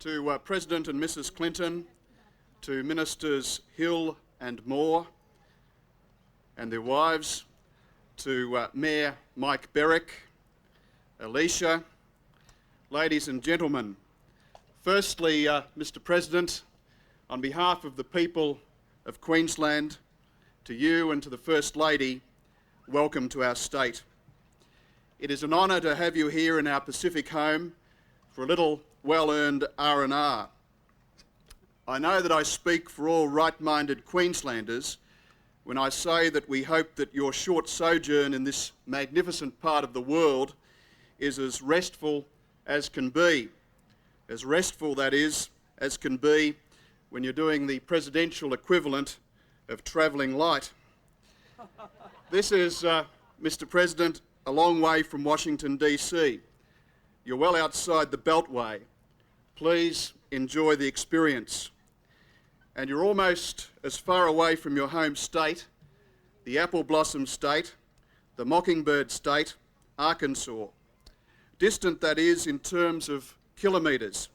To President and Mrs. Clinton, to Ministers Hill and Moore and their wives, to Mayor Mike Berwick, Alicia, ladies and gentlemen. Firstly, Mr. President, on behalf of the people of Queensland, to you and to the First Lady, welcome to our state. It is an honour to have you here in our Pacific home for a little well-earned R&R. I know that I speak for all right-minded Queenslanders when I say that we hope that your short sojourn in this magnificent part of the world is as restful as can be. As restful, that is, as can be when you're doing the presidential equivalent of travelling light. This is, Mr. President, a long way from Washington, DC. You're well outside the Beltway. Please enjoy the experience. And you're almost as far away from your home state, the apple blossom state, the mockingbird state, Arkansas. Distant, that is, in terms of kilometres.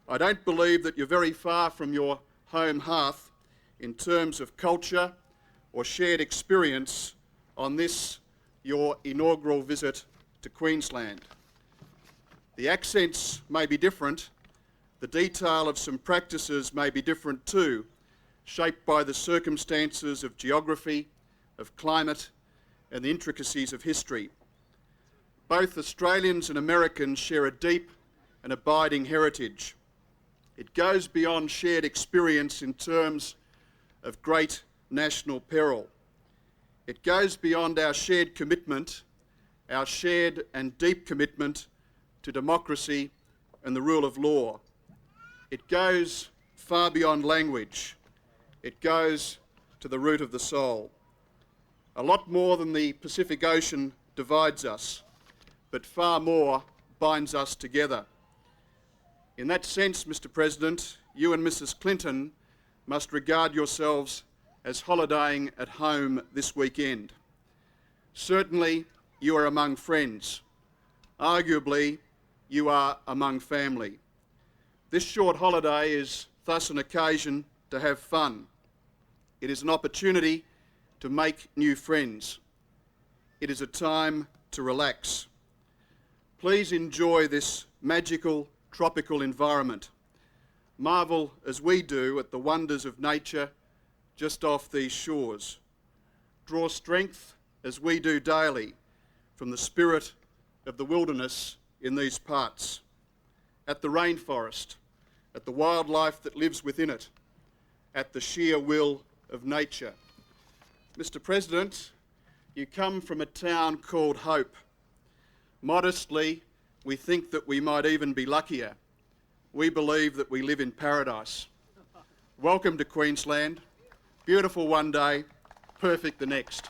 I don't believe that you're very far from your home hearth in terms of culture or shared experience on this, your inaugural visit to Queensland. The accents may be different, the detail of some practices may be different too, shaped by the circumstances of geography, of climate, and the intricacies of history. Both Australians and Americans share a deep and abiding heritage. It goes beyond shared experience in terms of great national peril. It goes beyond our shared commitment, our shared and deep commitment to democracy and the rule of law. It goes far beyond language. It goes to the root of the soul. A lot more than the Pacific Ocean divides us, but far more binds us together. In that sense, Mr. President, you and Mrs. Clinton must regard yourselves as holidaying at home this weekend. Certainly, you are among friends. Arguably, you are among family. This short holiday is thus an occasion to have fun. It is an opportunity to make new friends. It is a time to relax. Please enjoy this magical tropical environment. Marvel as we do at the wonders of nature just off these shores. Draw strength as we do daily from the spirit of the wilderness in these parts, at the rainforest, at the wildlife that lives within it, at the sheer will of nature. Mr. President, you come from a town called Hope. Modestly, we think that we might even be luckier. We believe that we live in paradise. Welcome to Queensland. Beautiful one day, perfect the next.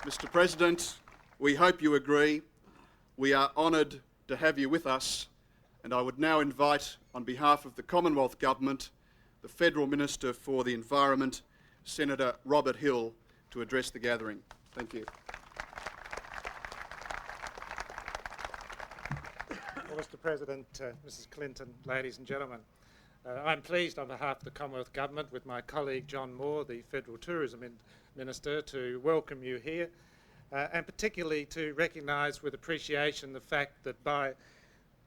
Mr. President, we hope you agree. We are honoured to have you with us, and I would now invite, on behalf of the Commonwealth Government, the Federal Minister for the Environment, Senator Robert Hill, to address the gathering. Thank you. Well, Mr. President, Mrs. Clinton, ladies and gentlemen, I'm pleased on behalf of the Commonwealth Government with my colleague John Moore, the Federal Tourism Minister, to welcome you here and particularly to recognise with appreciation the fact that by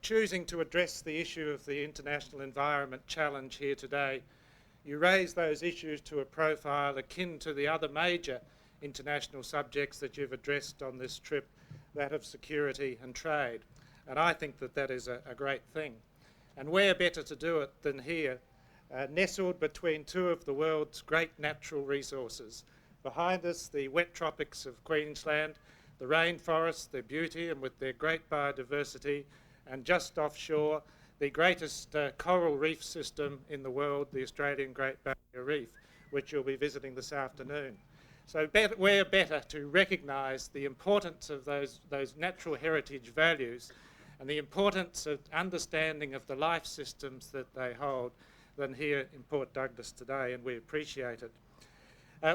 choosing to address the issue of the international environment challenge here today, you raise those issues to a profile akin to the other major international subjects that you've addressed on this trip, that of security and trade. And I think that that is a great thing. And where better to do it than here, nestled between two of the world's great natural resources. Behind us, the wet tropics of Queensland, the rainforests, their beauty and with their great biodiversity, and just offshore, the greatest coral reef system in the world, the Australian Great Barrier Reef, which you'll be visiting this afternoon. So where better to recognise the importance of those natural heritage values and the importance of understanding of the life systems that they hold than here in Port Douglas today, and we appreciate it.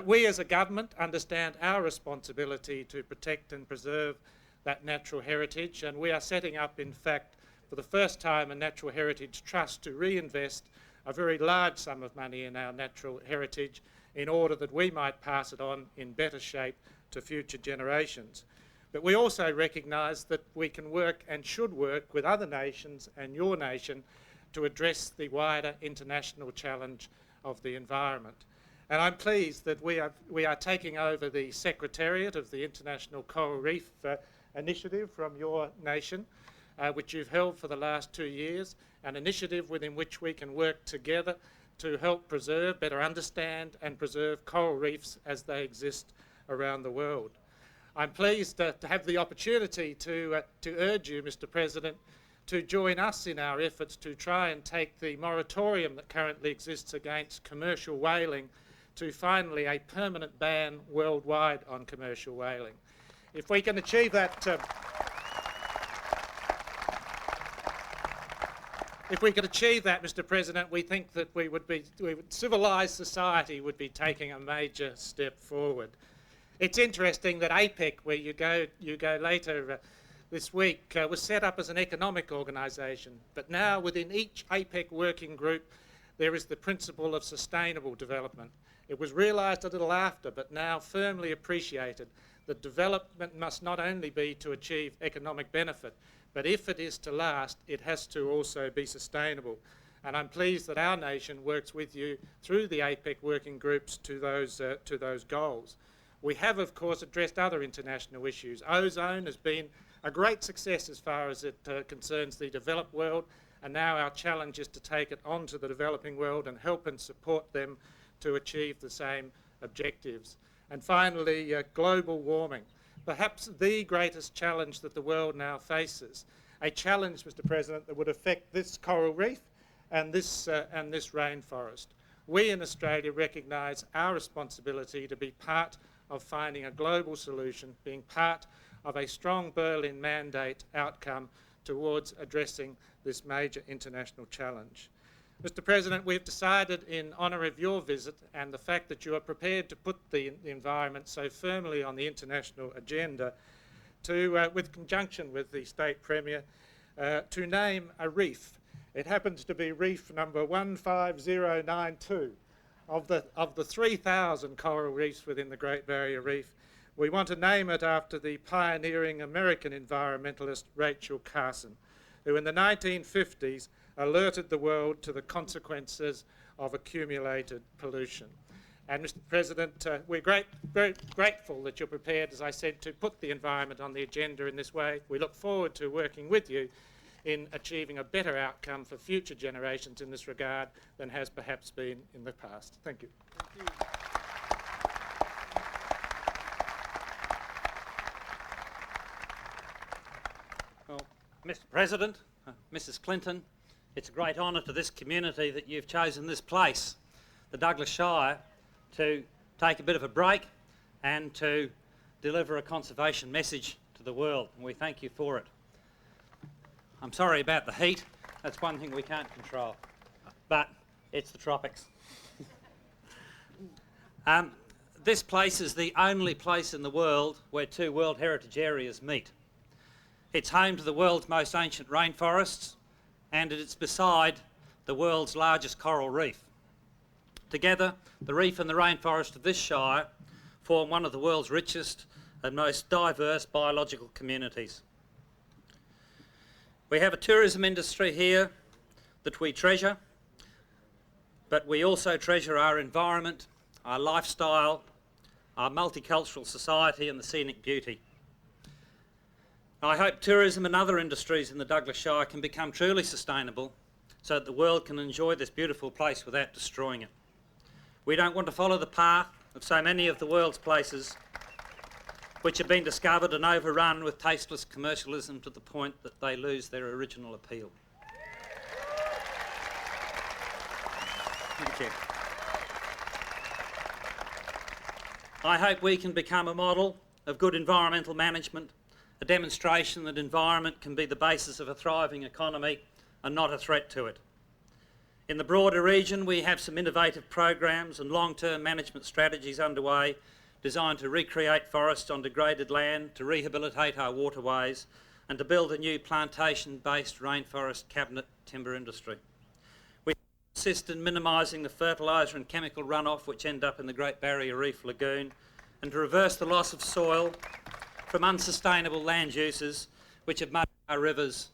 We as a government understand our responsibility to protect and preserve that natural heritage, and we are setting up, in fact, for the first time, a Natural Heritage Trust to reinvest a very large sum of money in our natural heritage in order that we might pass it on in better shape to future generations. But we also recognise that we can work and should work with other nations and your nation to address the wider international challenge of the environment. And I'm pleased that we are taking over the Secretariat of the International Coral Reef Initiative from your nation, which you've held for the last 2 years, an initiative within which we can work together to help preserve, better understand and preserve coral reefs as they exist around the world. I'm pleased to have the opportunity to urge you, Mr. President, to join us in our efforts to try and take the moratorium that currently exists against commercial whaling to finally a permanent ban worldwide on commercial whaling. If we can achieve that, Mr. President, we think that civilised society would be taking a major step forward. It's interesting that APEC, where you go later this week, was set up as an economic organisation, but now within each APEC working group there is the principle of sustainable development. It was realised a little after, but now firmly appreciated that development must not only be to achieve economic benefit, but if it is to last, it has to also be sustainable. And I'm pleased that our nation works with you through the APEC working groups to those goals. We have, of course, addressed other international issues. Ozone has been a great success as far as it concerns the developed world, and now our challenge is to take it on to the developing world and help and support them to achieve the same objectives. And finally, global warming, perhaps the greatest challenge that the world now faces, a challenge, Mr. President, that would affect this coral reef and this rainforest. We in Australia recognise our responsibility to be part of finding a global solution, being part of a strong Berlin mandate outcome towards addressing this major international challenge. Mr. President, we've decided in honour of your visit and the fact that you are prepared to put the environment so firmly on the international agenda to, with conjunction with the State Premier, to name a reef. It happens to be reef number 15092 of the 3,000 coral reefs within the Great Barrier Reef. We want to name it after the pioneering American environmentalist Rachel Carson, who in the 1950s alerted the world to the consequences of accumulated pollution. And Mr. President, we're very grateful that you're prepared, as I said, to put the environment on the agenda in this way. We look forward to working with you in achieving a better outcome for future generations in this regard than has perhaps been in the past. Thank you. Thank you. Well, Mr. President, Mrs. Clinton, it's a great honour to this community that you've chosen this place, the Douglas Shire, to take a bit of a break and to deliver a conservation message to the world, and we thank you for it. I'm sorry about the heat, that's one thing we can't control, but it's the tropics. This place is the only place in the world where two World Heritage Areas meet. It's home to the world's most ancient rainforests, and it's beside the world's largest coral reef. Together, the reef and the rainforest of this Shire form one of the world's richest and most diverse biological communities. We have a tourism industry here that we treasure, but we also treasure our environment, our lifestyle, our multicultural society and the scenic beauty. I hope tourism and other industries in the Douglas Shire can become truly sustainable so that the world can enjoy this beautiful place without destroying it. We don't want to follow the path of so many of the world's places which have been discovered and overrun with tasteless commercialism to the point that they lose their original appeal. Thank you. I hope we can become a model of good environmental management, a demonstration that environment can be the basis of a thriving economy and not a threat to it. In the broader region, we have some innovative programs and long-term management strategies underway designed to recreate forests on degraded land, to rehabilitate our waterways, and to build a new plantation-based rainforest cabinet timber industry. We assist in minimising the fertiliser and chemical runoff which end up in the Great Barrier Reef Lagoon, and to reverse the loss of soil from unsustainable land uses which have muddied our rivers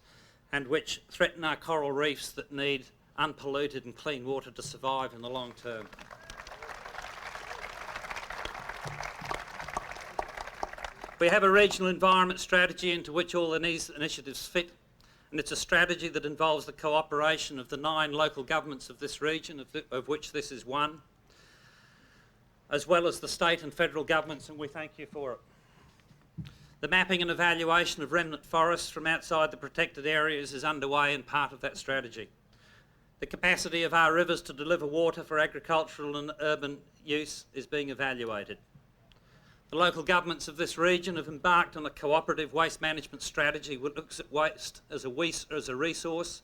and which threaten our coral reefs that need unpolluted and clean water to survive in the long term. We have a regional environment strategy into which all these initiatives fit, and it's a strategy that involves the cooperation of the 9 local governments of this region, of which this is one, as well as the state and federal governments, and we thank you for it. The mapping and evaluation of remnant forests from outside the protected areas is underway and part of that strategy. The capacity of our rivers to deliver water for agricultural and urban use is being evaluated. The local governments of this region have embarked on a cooperative waste management strategy which looks at waste as a resource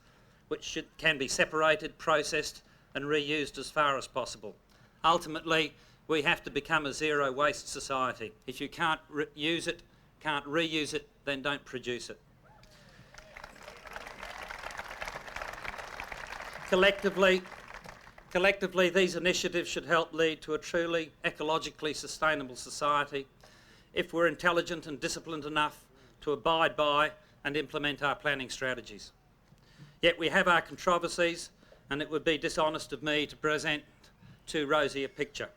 which can be separated, processed and reused as far as possible. Ultimately, we have to become a zero waste society. If you can't use it, can't reuse it, then don't produce it. Collectively, these initiatives should help lead to a truly ecologically sustainable society if we're intelligent and disciplined enough to abide by and implement our planning strategies. Yet we have our controversies, and it would be dishonest of me to present too rosy a picture.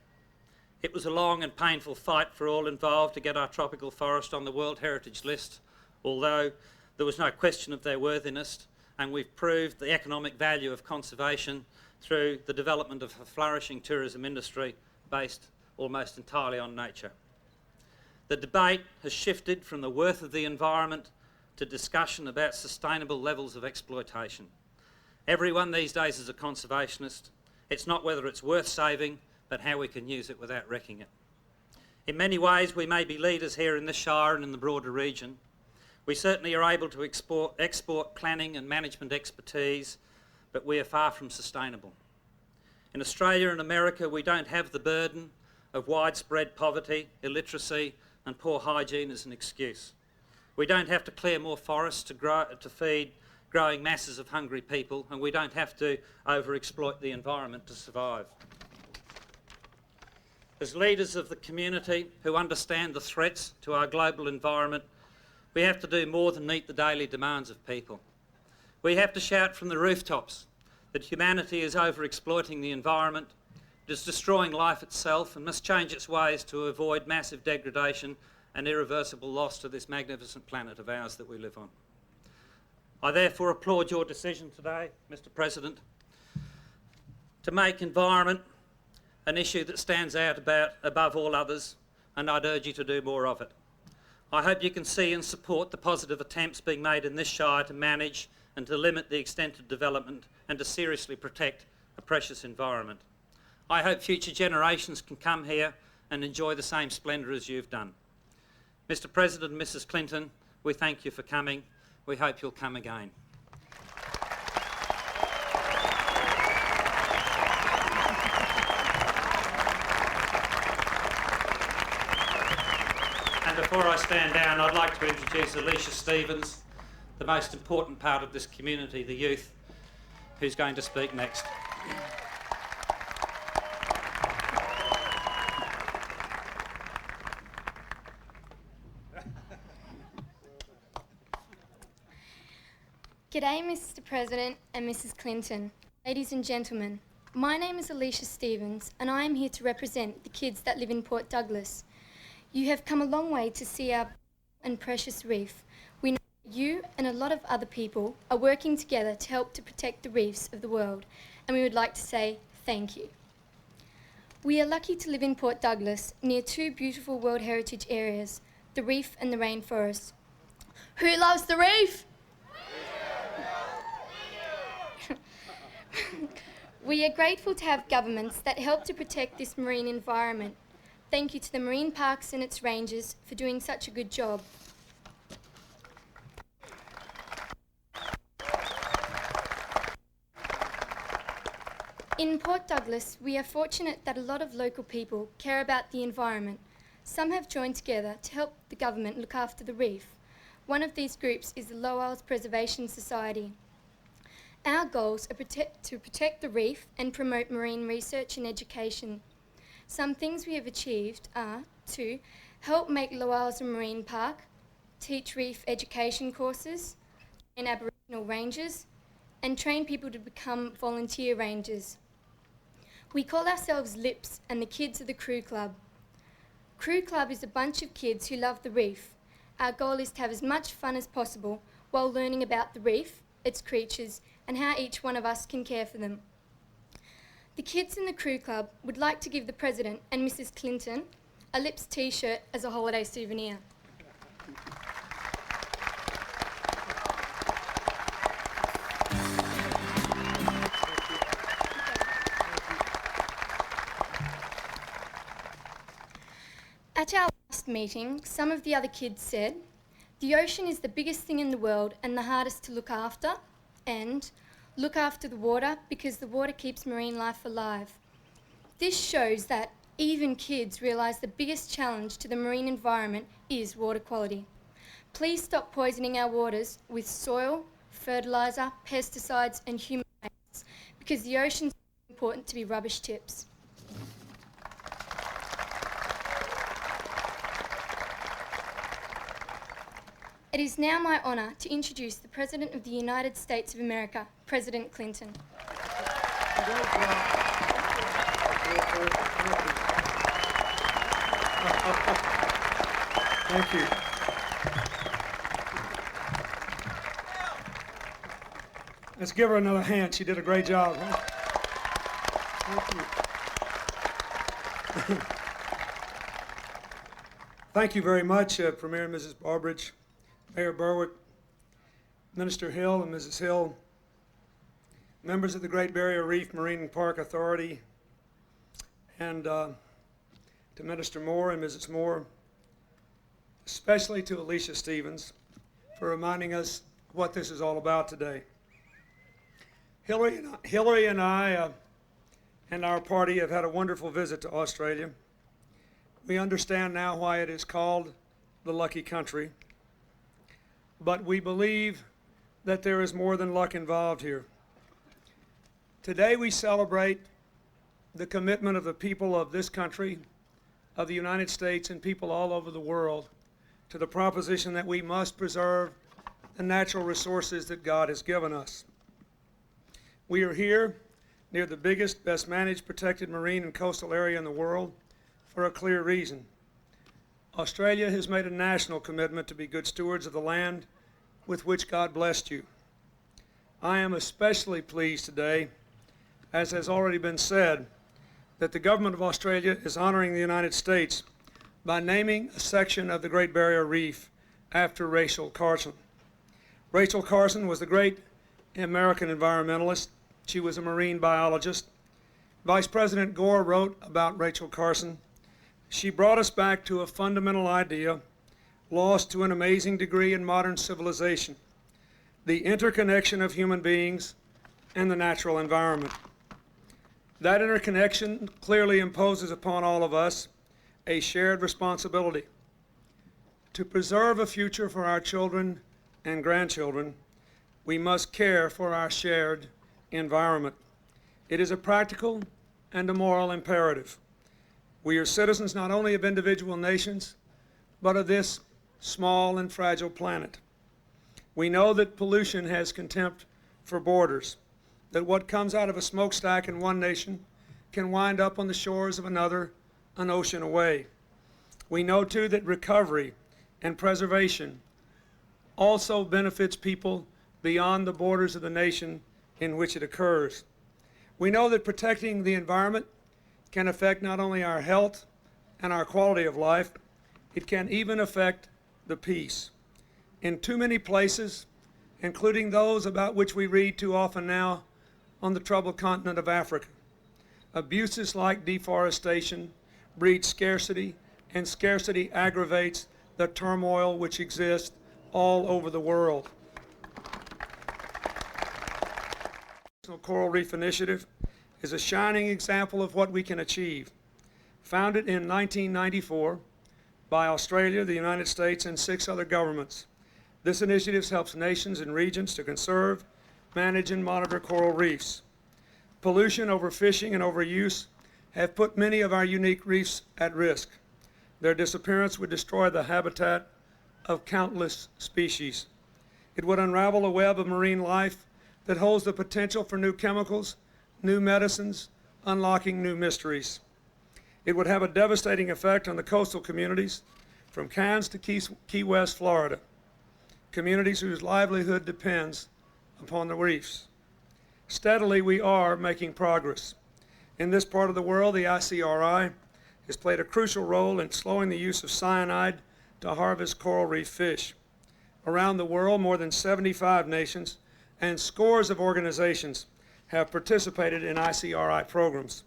It was a long and painful fight for all involved to get our tropical forest on the World Heritage List, although there was no question of their worthiness, and we've proved the economic value of conservation through the development of a flourishing tourism industry based almost entirely on nature. The debate has shifted from the worth of the environment to discussion about sustainable levels of exploitation. Everyone these days is a conservationist. It's not whether it's worth saving, but how we can use it without wrecking it. In many ways, we may be leaders here in this shire and in the broader region. We certainly are able to export planning and management expertise, but we are far from sustainable. In Australia and America, we don't have the burden of widespread poverty, illiteracy and poor hygiene as an excuse. We don't have to clear more forests to feed growing masses of hungry people, and we don't have to overexploit the environment to survive. As leaders of the community who understand the threats to our global environment, we have to do more than meet the daily demands of people. We have to shout from the rooftops that humanity is overexploiting the environment, it is destroying life itself and must change its ways to avoid massive degradation and irreversible loss to this magnificent planet of ours that we live on. I therefore applaud your decision today, Mr. President, to make environment an issue that stands out above all others, and I'd urge you to do more of it. I hope you can see and support the positive attempts being made in this shire to manage and to limit the extent of development and to seriously protect a precious environment. I hope future generations can come here and enjoy the same splendour as you've done. Mr. President and Mrs. Clinton, we thank you for coming. We hope you'll come again. And before I stand down, I'd like to introduce Alicia Stevens, the most important part of this community, the youth, who's going to speak next. G'day Mr. President and Mrs. Clinton. Ladies and gentlemen, my name is Alicia Stevens and I am here to represent the kids that live in Port Douglas. You have come a long way to see our and precious reef. We know you and a lot of other people are working together to help to protect the reefs of the world, and we would like to say thank you. We are lucky to live in Port Douglas near 2 beautiful World Heritage areas, the reef and the rainforest. Who loves the reef? We are grateful to have governments that help to protect this marine environment. Thank you to the marine parks and its rangers for doing such a good job. In Port Douglas, we are fortunate that a lot of local people care about the environment. Some have joined together to help the government look after the reef. One of these groups is the Low Isles Preservation Society. Our goals are to protect the reef and promote marine research and education. Some things we have achieved are to help make Low Isles a marine park, teach reef education courses, train Aboriginal rangers, and train people to become volunteer rangers. We call ourselves LIPS, and the kids are the Crew Club. Crew Club is a bunch of kids who love the reef. Our goal is to have as much fun as possible while learning about the reef, its creatures, and how each one of us can care for them. The kids in the Crew Club would like to give the President and Mrs. Clinton a LIPS t-shirt as a holiday souvenir. At our last meeting, some of the other kids said, "The ocean is the biggest thing in the world and the hardest to look after," and "Look after the water because the water keeps marine life alive." This shows that even kids realise the biggest challenge to the marine environment is water quality. Please stop poisoning our waters with soil, fertiliser, pesticides and human waste because the ocean is important to be rubbish tips. It is now my honour to introduce the President of the United States of America, President Clinton. Thank you. Let's give her another hand. She did a great job. Huh? Thank you. Thank you very much, Premier and Mrs. Barbridge, Mayor Berwick, Minister Hill and Mrs. Hill, members of the Great Barrier Reef Marine and Park Authority, and to Minister Moore and Mrs. Moore, especially to Alicia Stevens for reminding us what this is all about today. Hillary and I and our party have had a wonderful visit to Australia. We understand now why it is called the lucky country, but we believe that there is more than luck involved here. Today we celebrate the commitment of the people of this country, of the United States, and people all over the world to the proposition that we must preserve the natural resources that God has given us. We are here near the biggest, best managed, protected marine and coastal area in the world for a clear reason. Australia has made a national commitment to be good stewards of the land with which God blessed you. I am especially pleased today, as has already been said, that the government of Australia is honoring the United States by naming a section of the Great Barrier Reef after Rachel Carson. Rachel Carson was the great American environmentalist. She was a marine biologist. Vice President Gore wrote about Rachel Carson. She brought us back to a fundamental idea lost to an amazing degree in modern civilization: the interconnection of human beings and the natural environment. That interconnection clearly imposes upon all of us a shared responsibility to preserve a future for our children and grandchildren. We must care for our shared environment. It is a practical and a moral imperative. We are citizens not only of individual nations, but of this small and fragile planet. We know that pollution has contempt for borders, that what comes out of a smokestack in one nation can wind up on the shores of another, an ocean away. We know too that recovery and preservation also benefits people beyond the borders of the nation in which it occurs. We know that protecting the environment can affect not only our health and our quality of life, it can even affect the peace. In too many places, including those about which we read too often now on the troubled continent of Africa, abuses like deforestation breed scarcity, and scarcity aggravates the turmoil which exists all over the world. The International Coral Reef Initiative is a shining example of what we can achieve. Founded in 1994 by Australia, the United States, and 6 other governments, this initiative helps nations and regions to conserve, manage, and monitor coral reefs. Pollution, overfishing, and overuse have put many of our unique reefs at risk. Their disappearance would destroy the habitat of countless species. It would unravel a web of marine life that holds the potential for new chemicals, new medicines, unlocking new mysteries. It would have a devastating effect on the coastal communities from Cairns to Key West, Florida, communities whose livelihood depends upon the reefs. Steadily, we are making progress. In this part of the world, the ICRI has played a crucial role in slowing the use of cyanide to harvest coral reef fish. Around the world, more than 75 nations and scores of organizations have participated in ICRI programs.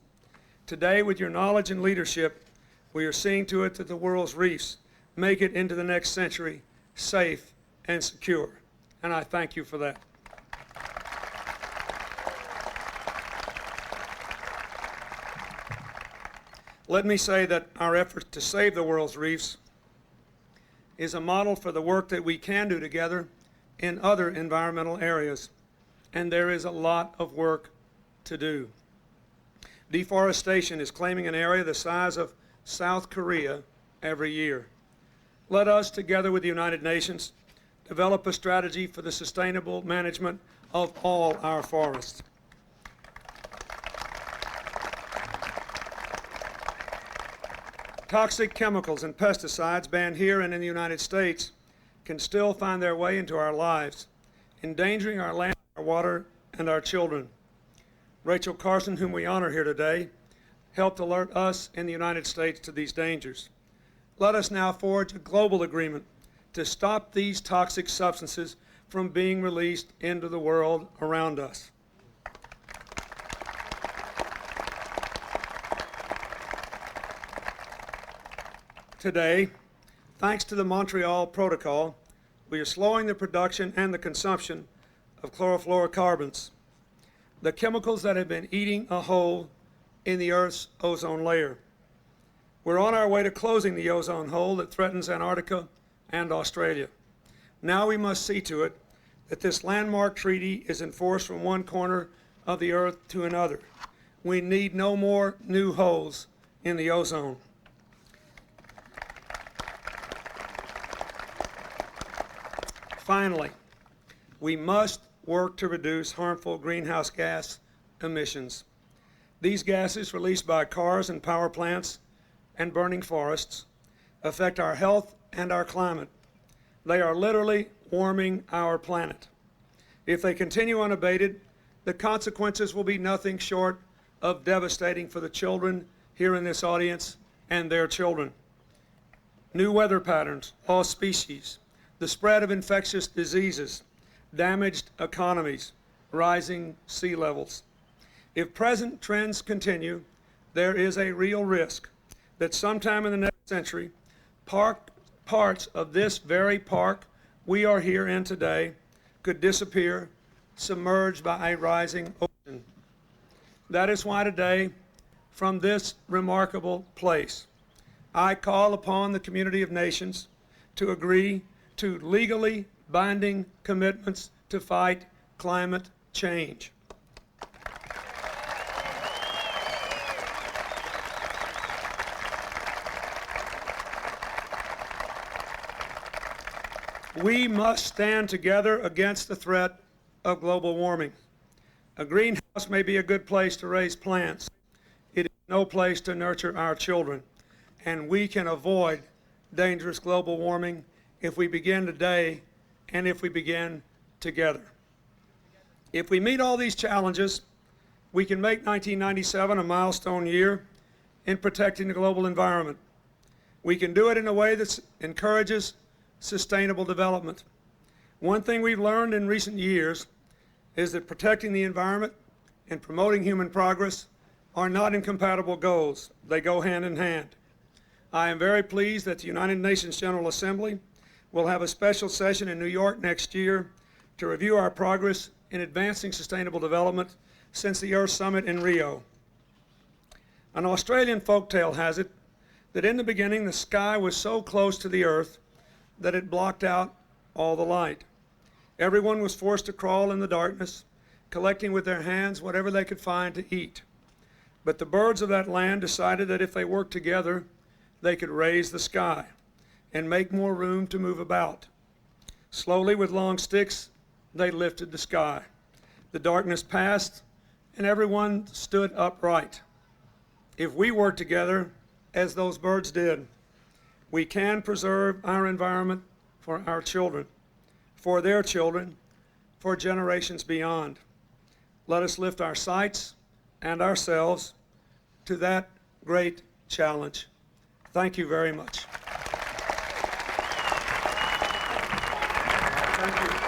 Today, with your knowledge and leadership, we are seeing to it that the world's reefs make it into the next century safe and secure. And I thank you for that. Let me say that our effort to save the world's reefs is a model for the work that we can do together in other environmental areas, and there is a lot of work to do. Deforestation is claiming an area the size of South Korea every year. Let us, together with the United Nations, develop a strategy for the sustainable management of all our forests. Toxic chemicals and pesticides banned here and in the United States can still find their way into our lives, endangering our land, our water, and our children. Rachel Carson, whom we honor here today, helped alert us in the United States to these dangers. Let us now forge a global agreement to stop these toxic substances from being released into the world around us. Today, thanks to the Montreal Protocol, we are slowing the production and the consumption of chlorofluorocarbons, the chemicals that have been eating a hole in the Earth's ozone layer. We're on our way to closing the ozone hole that threatens Antarctica and Australia. Now we must see to it that this landmark treaty is enforced from one corner of the Earth to another. We need no more new holes in the ozone. Finally, we must work to reduce harmful greenhouse gas emissions. These gases released by cars and power plants and burning forests affect our health and our climate. They are literally warming our planet. If they continue unabated, the consequences will be nothing short of devastating for the children here in this audience and their children. New weather patterns, lost species, the spread of infectious diseases, damaged economies, rising sea levels. If present trends continue, there is a real risk that sometime in the next century, parts of this very park we are here in today could disappear, submerged by a rising ocean. That is why today, from this remarkable place, I call upon the community of nations to agree to legally binding commitments to fight climate change. We must stand together against the threat of global warming. A greenhouse may be a good place to raise plants. It is no place to nurture our children. And we can avoid dangerous global warming if we begin today and if we begin together. If we meet all these challenges, we can make 1997 a milestone year in protecting the global environment. We can do it in a way that encourages sustainable development. One thing we've learned in recent years is that protecting the environment and promoting human progress are not incompatible goals. They go hand in hand. I am very pleased that the United Nations General Assembly will have a special session in New York next year to review our progress in advancing sustainable development, since the Earth Summit in Rio. An Australian folktale has it that in the beginning the sky was so close to the Earth that it blocked out all the light. Everyone was forced to crawl in the darkness, collecting with their hands whatever they could find to eat. But the birds of that land decided that if they worked together, they could raise the sky and make more room to move about. Slowly, with long sticks, they lifted the sky. The darkness passed, and everyone stood upright. If we work together, as those birds did, we can preserve our environment for our children, for their children, for generations beyond. Let us lift our sights and ourselves to that great challenge. Thank you very much. Thank you.